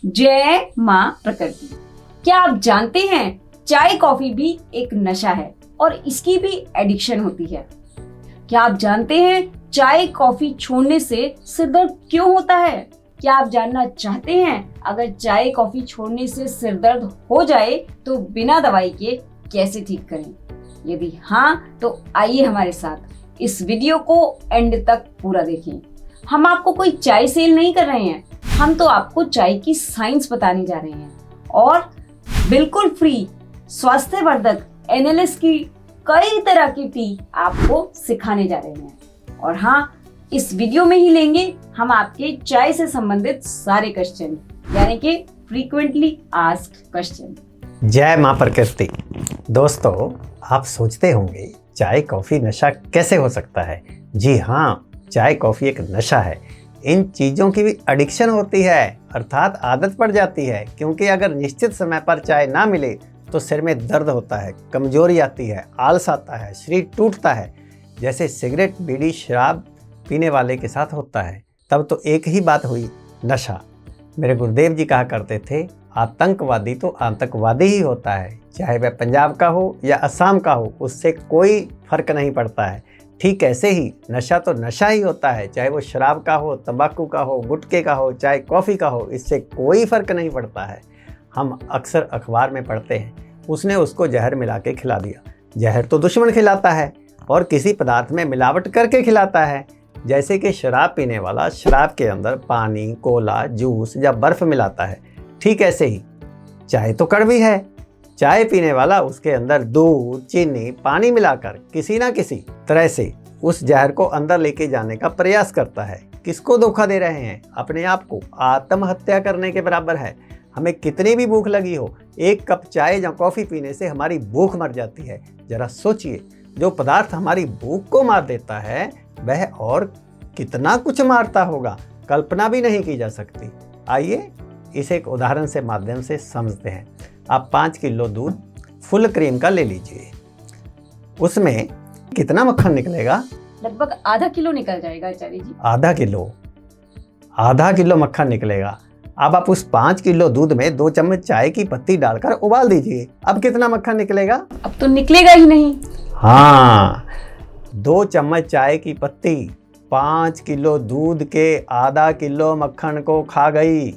जय माँ प्रकृति। क्या आप जानते हैं चाय कॉफी भी एक नशा है और इसकी भी एडिक्शन होती है। क्या आप जानते हैं चाय कॉफी छोड़ने से सिर दर्द क्यों होता है? क्या आप जानना चाहते हैं अगर चाय कॉफी छोड़ने से सिर दर्द हो जाए तो बिना दवाई के कैसे ठीक करें? यदि हाँ तो आइए हमारे साथ इस वीडियो को एंड तक पूरा देखें। हम आपको कोई चाय सेल नहीं कर रहे हैं, हम तो आपको चाय की साइंस बताने जा रहे हैं और बिल्कुल फ्री स्वास्थ्यवर्धक एनालिसिस की कई तरह की टी आपको सिखाने जा रहे हैं। और हाँ, इस वीडियो में ही लेंगे हम आपके चाय से संबंधित सारे क्वेश्चन, यानी कि फ्रीक्वेंटली आस्क्ड क्वेश्चन। जय माँ प्रकृति। दोस्तों, आप सोचते होंगे चाय कॉफ़ी नशा कैसे हो सकता है। जी हाँ, चाय कॉफ़ी एक नशा है। इन चीज़ों की भी एडिक्शन होती है, अर्थात आदत पड़ जाती है, क्योंकि अगर निश्चित समय पर चाय ना मिले तो सिर में दर्द होता है, कमजोरी आती है, आलस आता है, शरीर टूटता है, जैसे सिगरेट बीड़ी शराब पीने वाले के साथ होता है। तब तो एक ही बात हुई, नशा। मेरे गुरुदेव जी कहा करते थे, आतंकवादी तो आतंकवादी ही होता है, चाहे वह पंजाब का हो या असम का हो, उससे कोई फर्क नहीं पड़ता है। ठीक ऐसे ही नशा तो नशा ही होता है, चाहे वो शराब का हो, तंबाकू का हो, गुटखे का हो, चाहे कॉफ़ी का हो, इससे कोई फ़र्क नहीं पड़ता है। हम अक्सर अखबार में पढ़ते हैं, उसने उसको जहर मिला के खिला दिया। जहर तो दुश्मन खिलाता है और किसी पदार्थ में मिलावट करके खिलाता है, जैसे कि शराब पीने वाला शराब के अंदर पानी, कोला, जूस या बर्फ़ मिलाता है। ठीक ऐसे ही चाय तो कड़वी है, चाय पीने वाला उसके अंदर दूध, चीनी, पानी मिलाकर किसी ना किसी तरह से उस जहर को अंदर लेके जाने का प्रयास करता है। किसको धोखा दे रहे हैं? अपने आप को। आत्महत्या करने के बराबर है। हमें कितनी भी भूख लगी हो, एक कप चाय या कॉफ़ी पीने से हमारी भूख मर जाती है। जरा सोचिए, जो पदार्थ हमारी भूख को मार देता है वह और कितना कुछ मारता होगा, कल्पना भी नहीं की जा सकती। आइए इसे एक उदाहरण से माध्यम से समझते हैं। आप 5 किलो दूध फुल क्रीम का ले लीजिए। उसमें कितना मक्खन निकलेगा? लगभग आधा किलो निकल जाएगा आचार्य जी। आधा किलो मक्खन निकलेगा। अब आप उस 5 किलो दूध में 2 चम्मच चाय की पत्ती डालकर उबाल दीजिए। अब कितना मक्खन निकलेगा? अब तो निकलेगा ही नहीं। हाँ, 2 चम्मच चाय की पत्ती 5 किलो दूध के आधा किलो मक्खन को खा गई।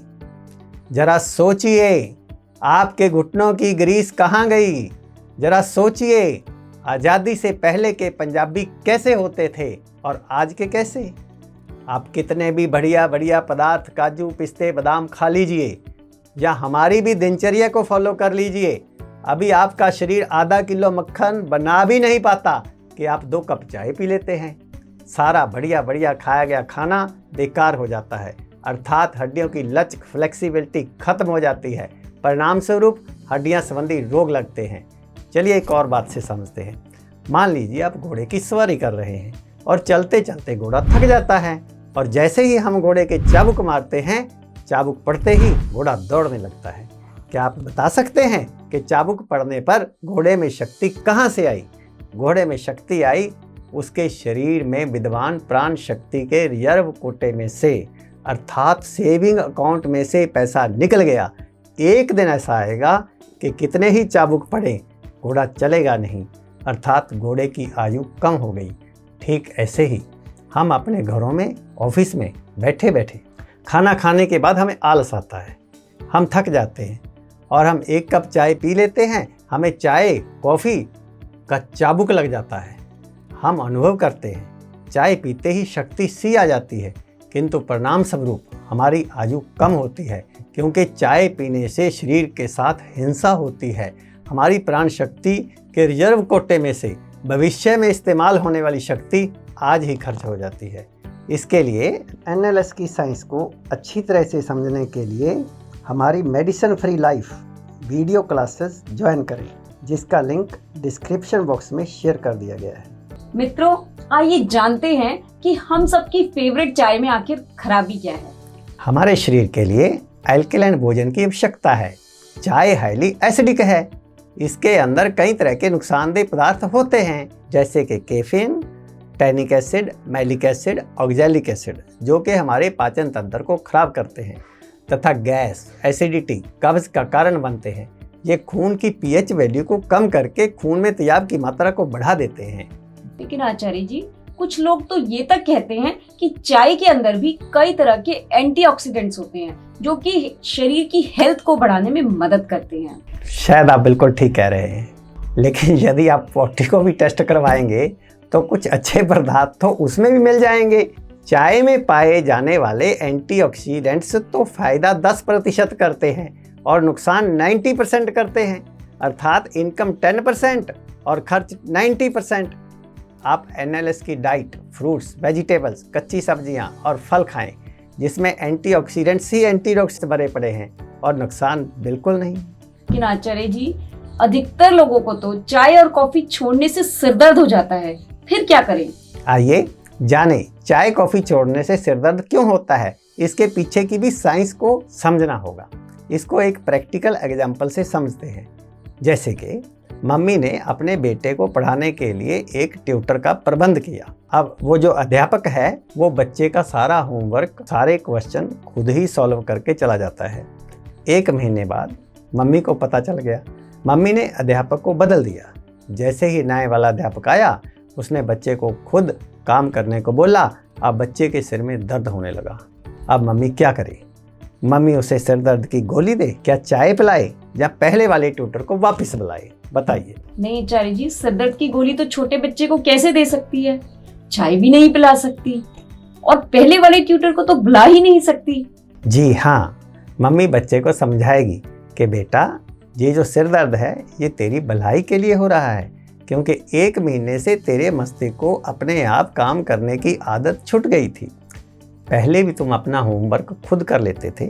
जरा सोचिए, आपके घुटनों की ग्रीस कहाँ गई? जरा सोचिए, आज़ादी से पहले के पंजाबी कैसे होते थे और आज के कैसे? आप कितने भी बढ़िया बढ़िया पदार्थ, काजू, पिस्ते, बादाम खा लीजिए या हमारी भी दिनचर्या को फॉलो कर लीजिए, अभी आपका शरीर आधा किलो मक्खन बना भी नहीं पाता कि आप 2 कप चाय पी लेते हैं। सारा बढ़िया बढ़िया खाया गया खाना बेकार हो जाता है, अर्थात हड्डियों की लचक, फ्लेक्सिबिलिटी खत्म हो जाती है। परिणाम स्वरूप हड्डियां संबंधी रोग लगते हैं। चलिए एक और बात से समझते हैं। मान लीजिए आप घोड़े की सवारी कर रहे हैं और चलते चलते घोड़ा थक जाता है और जैसे ही हम घोड़े के चाबुक मारते हैं, चाबुक पड़ते ही घोड़ा दौड़ने लगता है। क्या आप बता सकते हैं कि चाबुक पड़ने पर घोड़े में शक्ति कहाँ से आई? घोड़े में शक्ति आई उसके शरीर में विद्यमान प्राण शक्ति के रिजर्व कोटे में से, अर्थात सेविंग अकाउंट में से पैसा निकल गया। एक दिन ऐसा आएगा कि कितने ही चाबुक पड़े, घोड़ा चलेगा नहीं, अर्थात घोड़े की आयु कम हो गई। ठीक ऐसे ही हम अपने घरों में, ऑफिस में बैठे बैठे खाना खाने के बाद हमें आलस आता है, हम थक जाते हैं और हम 1 कप चाय पी लेते हैं, हमें चाय कॉफ़ी का चाबुक लग जाता है। हम अनुभव करते हैं चाय पीते ही शक्ति सी आ जाती है, किंतु परिणाम स्वरूप हमारी आयु कम होती है, क्योंकि चाय पीने से शरीर के साथ हिंसा होती है। हमारी प्राण शक्ति के रिजर्व कोटे में से भविष्य में इस्तेमाल होने वाली शक्ति आज ही खर्च हो जाती है। इसके लिए एनालिसिस की साइंस को अच्छी तरह से समझने के लिए हमारी medicine free life video classes join करें, जिसका लिंक डिस्क्रिप्शन बॉक्स में शेयर कर दिया गया है। मित्रों, आइए जानते हैं कि हम सबकी फेवरेट चाय में आखिर खराबी क्या है। हमारे शरीर के लिए एल्कलाइन भोजन की आवश्यकता है। चाय हाईली एसिडिक है। इसके अंदर कई तरह के नुकसानदेह पदार्थ होते हैं, जैसे कि caffeine, tannic acid, malic acid, oxalic acid, जो कि हमारे पाचन तंत्र को खराब करते हैं। तथा गैस, एसिडिटी, कब्ज का कारण बनते हैं। ये खून की पीएच वैल्यू को कम करके खून में तेजाब की मात्रा को बढ़ा देते हैं। लेकिन आचार्य जी, कुछ लोग तो ये तक कहते हैं कि चाय के अंदर भी कई तरह के एंटीऑक्सीडेंट्स होते हैं जो कि शरीर की हेल्थ को बढ़ाने में मदद करते हैं। शायद आप बिल्कुल ठीक कह रहे हैं, लेकिन यदि आप पॉटी को भी टेस्ट करवाएंगे तो कुछ अच्छे पदार्थ तो उसमें भी मिल जाएंगे। चाय में पाए जाने वाले एंटीऑक्सीडेंट्स तो फायदा 10% करते हैं और नुकसान 90% करते हैं, अर्थात इनकम 10% और खर्च 90%। आप एनएलएस की डाइट, फ्रूट्स, वेजिटेबल्स, कच्ची सब्जियां और फल खाएं जिसमें एंटीऑक्सीडेंट्स ही एंटीऑक्सीडेंट्स भरे पड़े हैं और नुकसान बिल्कुल नहीं। लेकिन आचार्य जी, अधिकतर लोगों को तो चाय और कॉफी छोड़ने से सिरदर्द हो जाता है, फिर क्या करें? आइए जाने चाय कॉफी छोड़ने से सिरदर्द क्यों होता है। इसके पीछे की भी साइंस को समझना होगा। इसको एक प्रैक्टिकल एग्जाम्पल से समझते हैं। जैसे कि मम्मी ने अपने बेटे को पढ़ाने के लिए एक ट्यूटर का प्रबंध किया। अब वो जो अध्यापक है वो बच्चे का सारा होमवर्क, सारे क्वेश्चन खुद ही सॉल्व करके चला जाता है। 1 महीने बाद मम्मी को पता चल गया। मम्मी ने अध्यापक को बदल दिया। जैसे ही नए वाला अध्यापक आया, उसने बच्चे को खुद काम करने को बोला। अब बच्चे के सिर में दर्द होने लगा। अब मम्मी क्या करे? मम्मी उसे सिर दर्द की गोली दे, क्या चाय पिलाए, या पहले वाले ट्यूटर को वापस बुलाए? बताइए। नहीं आचार्य जी, सिर दर्द की गोली तो छोटे बच्चे को कैसे दे सकती है? चाय भी नहीं पिला सकती और पहले वाले ट्यूटर को तो बुला ही नहीं सकती। जी हाँ, मम्मी बच्चे को समझाएगी कि बेटा, ये जो सिर दर्द है ये तेरी भलाई के लिए हो रहा है, क्योंकि 1 महीने से तेरे मस्तिष्क को अपने आप काम करने की आदत छूट गई थी। पहले भी तुम अपना होमवर्क खुद कर लेते थे,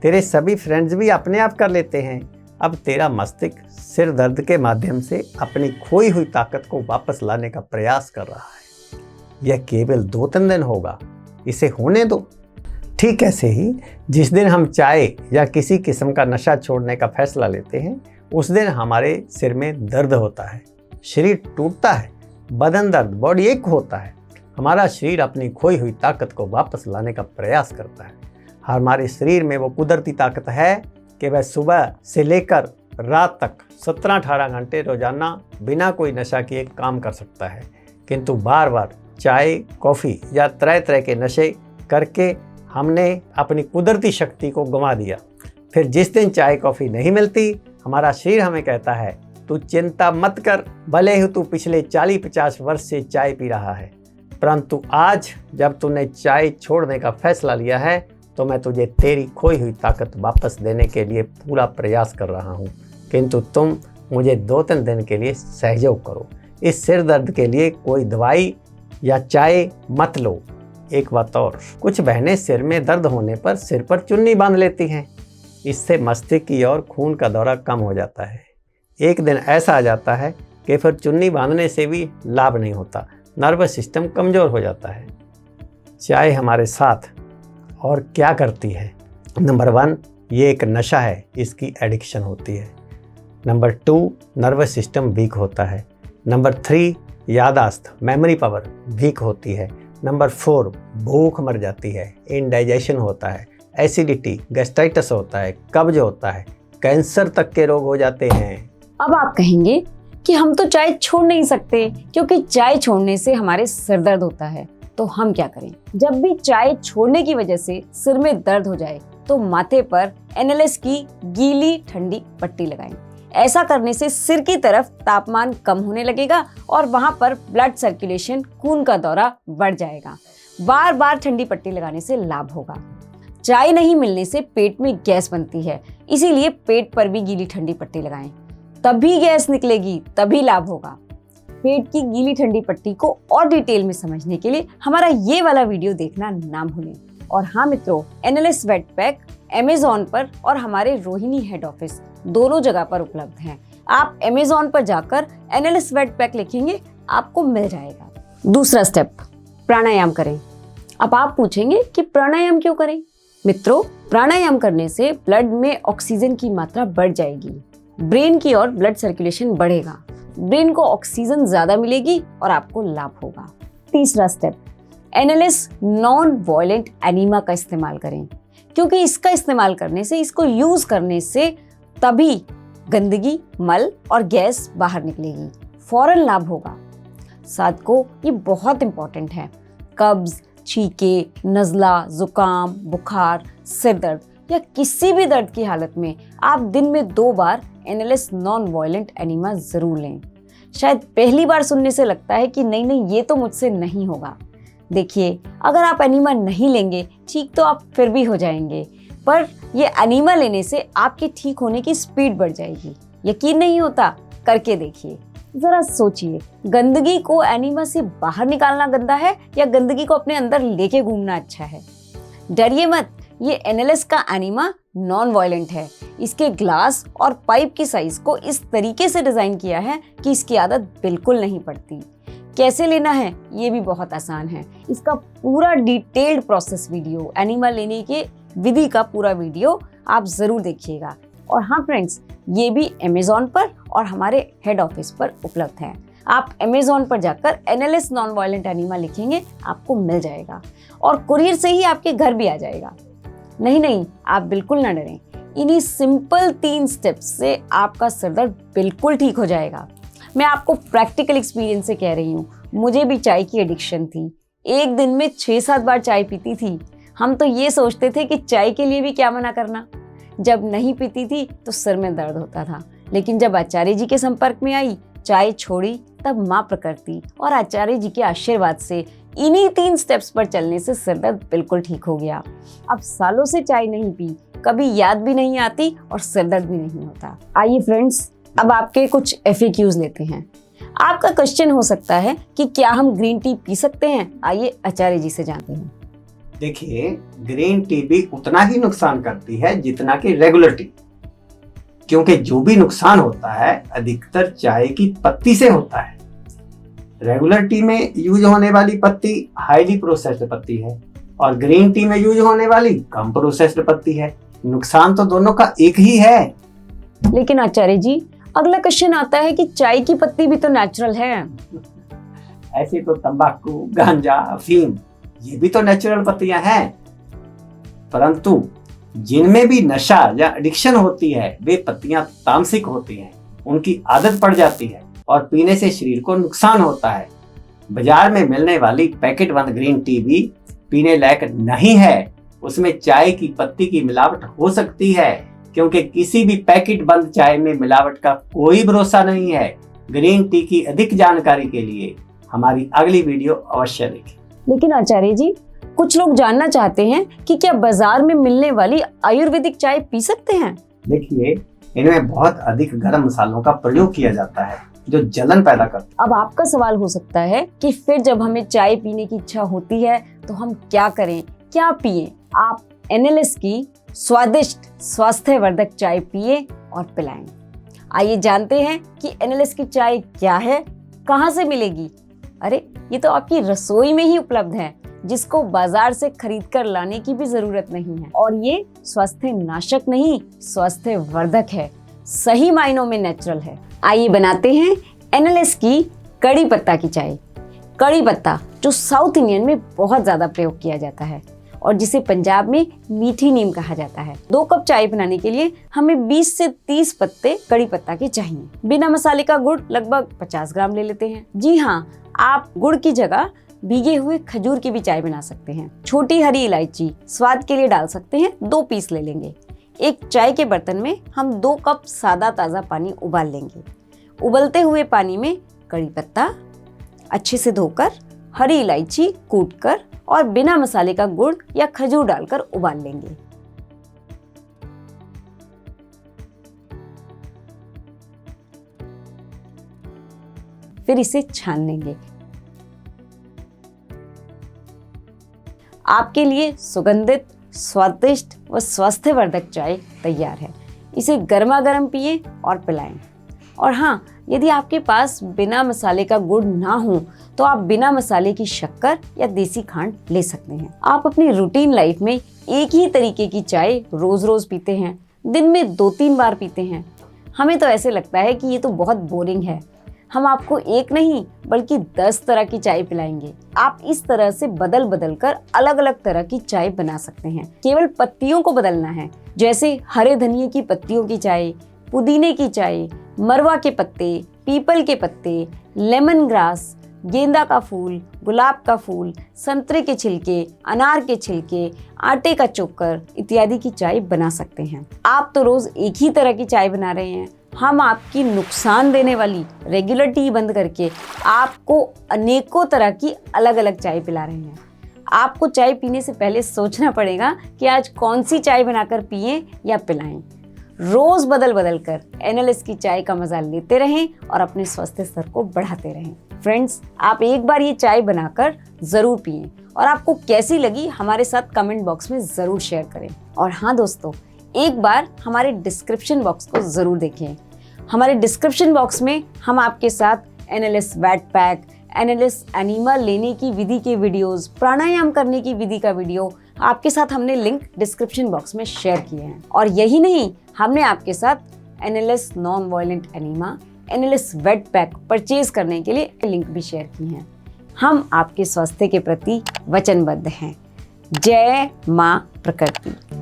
तेरे सभी फ्रेंड्स भी अपने आप कर लेते हैं। अब तेरा मस्तिष्क सिर दर्द के माध्यम से अपनी खोई हुई ताकत को वापस लाने का प्रयास कर रहा है। यह केवल 2-3 दिन होगा, इसे होने दो। ठीक ऐसे ही जिस दिन हम चाय या किसी किस्म का नशा छोड़ने का फैसला लेते हैं, उस दिन हमारे सिर में दर्द होता है, शरीर टूटता है, बदन दर्द, बॉडी एक होता है। हमारा शरीर अपनी खोई हुई ताकत को वापस लाने का प्रयास करता है। हमारे शरीर में वो कुदरती ताकत है कि वह सुबह से लेकर रात तक 17-18 घंटे रोजाना बिना कोई नशा किए काम कर सकता है। किंतु बार बार चाय, कॉफ़ी या तरह तरह के नशे करके हमने अपनी कुदरती शक्ति को गंवा दिया। फिर जिस दिन चाय कॉफ़ी नहीं मिलती, हमारा शरीर हमें कहता है, तू चिंता मत कर, भले ही तू पिछले 40-50 वर्ष से चाय पी रहा है, परंतु आज जब तूने चाय छोड़ने का फैसला लिया है तो मैं तुझे तेरी खोई हुई ताकत वापस देने के लिए पूरा प्रयास कर रहा हूँ। किंतु तुम मुझे 2-3 दिन के लिए सहयोग करो। इस सिर दर्द के लिए कोई दवाई या चाय मत लो। एक बात और, कुछ बहनें सिर में दर्द होने पर सिर पर चुन्नी बांध लेती हैं। इससे मस्तिष्क की ओर खून का दौरा कम हो जाता है। एक दिन ऐसा आ जाता है कि फिर चुन्नी बांधने से भी लाभ नहीं होता, नर्वस सिस्टम कमज़ोर हो जाता है। चाय हमारे साथ और क्या करती है? नंबर 1, ये एक नशा है, इसकी एडिक्शन होती है। नंबर 2, नर्वस सिस्टम वीक होता है। नंबर 3, यादाश्त, मेमोरी पावर वीक होती है। नंबर 4, भूख मर जाती है, इनडाइजेशन होता है, एसिडिटी, गैस्ट्राइटिस होता है, कब्ज होता है, कैंसर तक के रोग हो जाते हैं। अब आप कहेंगे कि हम तो चाय छोड़ नहीं सकते क्योंकि चाय छोड़ने से हमारे सिर दर्द होता है, तो हम क्या करें? जब भी चाय छोड़ने की वजह से सिर में दर्द हो जाए तो माथे पर एनएलएस की गीली ठंडी पट्टी लगाएं। ऐसा करने से सिर की तरफ तापमान कम होने लगेगा और वहां पर ब्लड सर्कुलेशन, खून का दौरा बढ़ जाएगा। बार बार ठंडी पट्टी लगाने से लाभ होगा। चाय नहीं मिलने से पेट में गैस बनती है, इसीलिए पेट पर भी गीली ठंडी पट्टी लगाएं। तभी गैस निकलेगी, तभी लाभ होगा। पेट की गीली ठंडी पट्टी को और डिटेल में समझने के लिए हमारा ये वाला वीडियो देखना ना भूलें। और हाँ मित्रों, एनएलएस वेट पैक अमेज़न पर और हमारे रोहिणी हेड ऑफिस दोनों जगह पर उपलब्ध हैं। आप अमेज़न पर जाकर एनएलएस वेट पैक लिखेंगे, आपको मिल जाएगा। दूसरा स्टेप, प्राणायाम करें। अब आप पूछेंगे कि प्राणायाम क्यों करें? मित्रों, प्राणायाम करने से ब्लड में ऑक्सीजन की मात्रा बढ़ जाएगी, ब्रेन की ओर ब्लड सर्कुलेशन बढ़ेगा, ब्रेन को ऑक्सीजन ज्यादा मिलेगी और आपको लाभ होगा। तीसरा step, NLS non violent enema का इस्तेमाल करें। क्योंकि इसका इस्तेमाल करने से, इसको यूज करने से तभी गंदगी, मल और गैस बाहर निकलेगी, फौरन लाभ होगा। साथ को ये बहुत इंपॉर्टेंट है। कब्ज, छींके, नज़ला, जुकाम, बुखार, सिर दर्द या किसी भी दर्द की हालत में आप दिन में 2 बार NLS नॉन वायलेंट एनीमा जरूर लें। शायद पहली बार सुनने से लगता है कि नहीं ये तो मुझसे नहीं होगा। देखिए, अगर आप एनीमा नहीं लेंगे, ठीक तो आप फिर भी हो जाएंगे, पर ये एनीमा लेने से आपके ठीक होने की स्पीड बढ़ जाएगी। यकीन नहीं होता? करके देखिए। जरा सोचिए, गंदगी को एनीमा से बाहर निकालना गंदा है या गंदगी को अपने अंदर लेके घूमना अच्छा है? डरिए मत, ये NLS का एनीमा नॉन वायलेंट है। इसके ग्लास और पाइप की साइज को इस तरीके से डिजाइन किया है कि इसकी आदत बिल्कुल नहीं पड़ती। कैसे लेना है ये भी बहुत आसान है। इसका पूरा डिटेल्ड प्रोसेस वीडियो, एनीमा लेने के विधि का पूरा वीडियो आप जरूर देखिएगा। और हाँ फ्रेंड्स, ये भी Amazon पर और हमारे हेड ऑफिस पर उपलब्ध है। आप Amazon पर जाकर NLS नॉन वायलेंट एनीमा लिखेंगे, आपको मिल जाएगा और कुरियर से ही आपके घर भी आ जाएगा। नहीं, आप बिल्कुल ना डरें। इन्हीं सिंपल 3 स्टेप्स से आपका सिरदर्द बिल्कुल ठीक हो जाएगा। मैं आपको प्रैक्टिकल एक्सपीरियंस से कह रही हूँ। मुझे भी चाय की एडिक्शन थी। एक दिन में 6-7 बार चाय पीती थी। हम तो ये सोचते थे कि चाय के लिए भी क्या मना करना। जब नहीं पीती थी तो सिर में दर्द होता था, लेकिन जब आचार्य जी के संपर्क में आई, चाय छोड़ी, तब माँ प्रकृति और आचार्य जी के आशीर्वाद से इन्हीं 3 स्टेप्स पर चलने से सिरदर्द बिल्कुल ठीक हो गया। अब सालों से चाय नहीं पी, कभी याद भी नहीं आती और सिरदर्द भी नहीं होता। आइए फ्रेंड्स, अब आपके कुछ FAQs लेते हैं। आपका क्वेश्चन हो सकता है कि क्या हम ग्रीन टी पी सकते हैं? आइए आचार्य जी से जानते हैं। देखिए, ग्रीन टी भी उतना ही नुकसान करती है जितना कि रेगुलर टी, क्योंकि जो भी नुकसान होता है अधिकतर चाय की पत्ती से होता है। रेगुलर टी में यूज होने वाली पत्ती हाईली प्रोसेस्ड पत्ती है और ग्रीन टी में यूज होने वाली कम प्रोसेस्ड पत्ती है। नुकसान तो दोनों का एक ही है। लेकिन आचार्य जी, अगला क्वेश्चन आता है कि चाय की पत्ती भी तो नेचुरल है। ऐसे तो तंबाकू, गांजा, अफीम ये भी तो नेचुरल पत्तियां हैं, परंतु जिनमें भी नशा या एडिक्शन होती है वे पत्तियां तामसिक होती हैं। उनकी आदत पड़ जाती है और पीने से शरीर को नुकसान होता है। बाजार में मिलने वाली पैकेट बंद ग्रीन टी भी पीने लायक नहीं है। उसमें चाय की पत्ती की मिलावट हो सकती है, क्योंकि किसी भी पैकेट बंद चाय में मिलावट का कोई भरोसा नहीं है। ग्रीन टी की अधिक जानकारी के लिए हमारी अगली वीडियो अवश्य देखें। लेकिन आचार्य जी, कुछ लोग जानना चाहते हैं कि क्या बाजार में मिलने वाली आयुर्वेदिक चाय पी सकते हैं? देखिए, इनमें बहुत अधिक गर्म मसालों का प्रयोग किया जाता है जो जलन पैदा करता है। अब आपका सवाल हो सकता है कि फिर जब हमें चाय पीने की इच्छा होती है तो हम क्या करें, क्या पिए? आप NLS की स्वादिष्ट स्वास्थ्यवर्धक चाय पिए और पिलाएं। आइए जानते हैं कि NLS की चाय क्या है, कहाँ से मिलेगी। अरे, ये तो आपकी रसोई में ही उपलब्ध है, जिसको बाजार से खरीद कर लाने की भी जरूरत नहीं है। और ये स्वास्थ्य नाशक नहीं, स्वास्थ्य वर्धक है। सही मायनों में नेचुरल है। आइए बनाते हैं NLS की कड़ी पत्ता की चाय। कड़ी पत्ता जो साउथ इंडियन में बहुत ज्यादा प्रयोग किया जाता है और जिसे पंजाब में मीठी नीम कहा जाता है। 2 कप चाय बनाने के लिए हमें 20 से 30 पत्ते कड़ी पत्ता के चाहिए। बिना मसाले का गुड़ लगभग 50 ग्राम ले लेते हैं। जी हाँ, आप गुड़ की जगह भीगे हुए खजूर की भी चाय बना सकते हैं। छोटी हरी इलायची स्वाद के लिए डाल सकते हैं, 2 पीस ले लेंगे। एक चाय के बर्तन में हम 2 कप सादा ताज़ा पानी उबाल लेंगे। उबलते हुए पानी में कड़ी पत्ता अच्छे से धोकर, हरी इलायची कूटकर और बिना मसाले का गुड़ या खजूर डालकर उबाल लेंगे। फिर इसे छान लेंगे। आपके लिए सुगंधित, स्वादिष्ट व स्वास्थ्यवर्धक चाय तैयार है। इसे गर्मा गर्म पिए और पिलाएं। और हाँ, यदि आपके पास बिना मसाले का गुड़ ना हो तो आप बिना मसाले की शक्कर या देसी खांड ले सकते हैं। आप अपनी रूटीन लाइफ में एक ही तरीके की चाय रोज रोज पीते हैं, दिन में 2-3 बार पीते हैं। हमें तो ऐसे लगता है कि ये तो बहुत बोरिंग है। हम आपको एक नहीं बल्कि 10 तरह की चाय पिलाएंगे। आप इस तरह से बदल बदल कर अलग अलग तरह की चाय बना सकते हैं। केवल पत्तियों को बदलना है, जैसे हरे धनिये की पत्तियों की चाय, पुदीने की चाय, मरवा के पत्ते, पीपल के पत्ते, लेमन ग्रास, गेंदा का फूल, गुलाब का फूल, संतरे के छिलके, अनार के छिलके, आटे का चोकर इत्यादि की चाय बना सकते हैं। आप तो रोज एक ही तरह की चाय बना रहे हैं, हम आपकी नुकसान देने वाली रेगुलर टी बंद करके आपको अनेकों तरह की अलग अलग चाय पिला रहे हैं। आपको चाय पीने से पहले सोचना पड़ेगा कि आज कौन सी चाय बनाकर पिएं या पिलाएं। रोज बदल बदल कर एनालिस्ट की चाय का मजा लेते रहें और अपने स्वास्थ्य स्तर को बढ़ाते रहें। फ्रेंड्स, आप एक बार ये चाय बनाकर जरूर पिएं और आपको कैसी लगी हमारे साथ कमेंट बॉक्स में जरूर शेयर करें। और हाँ दोस्तों, एक बार हमारे डिस्क्रिप्शन बॉक्स को जरूर देखें। हमारे डिस्क्रिप्शन बॉक्स में हम आपके साथ analyst wet pack, analyst enema लेने की विधि के वीडियोस, प्राणायाम करने की विधि का वीडियो आपके साथ हमने लिंक डिस्क्रिप्शन बॉक्स में शेयर किए हैं। और यही नहीं, हमने आपके साथ analyst non violent enema, analyst wet pack purchase करने के लिए लिंक भी शेयर की हैं। हम आपके स्वास्थ्य के प्रति वचनबद्ध हैं। जय मां प्रकृति।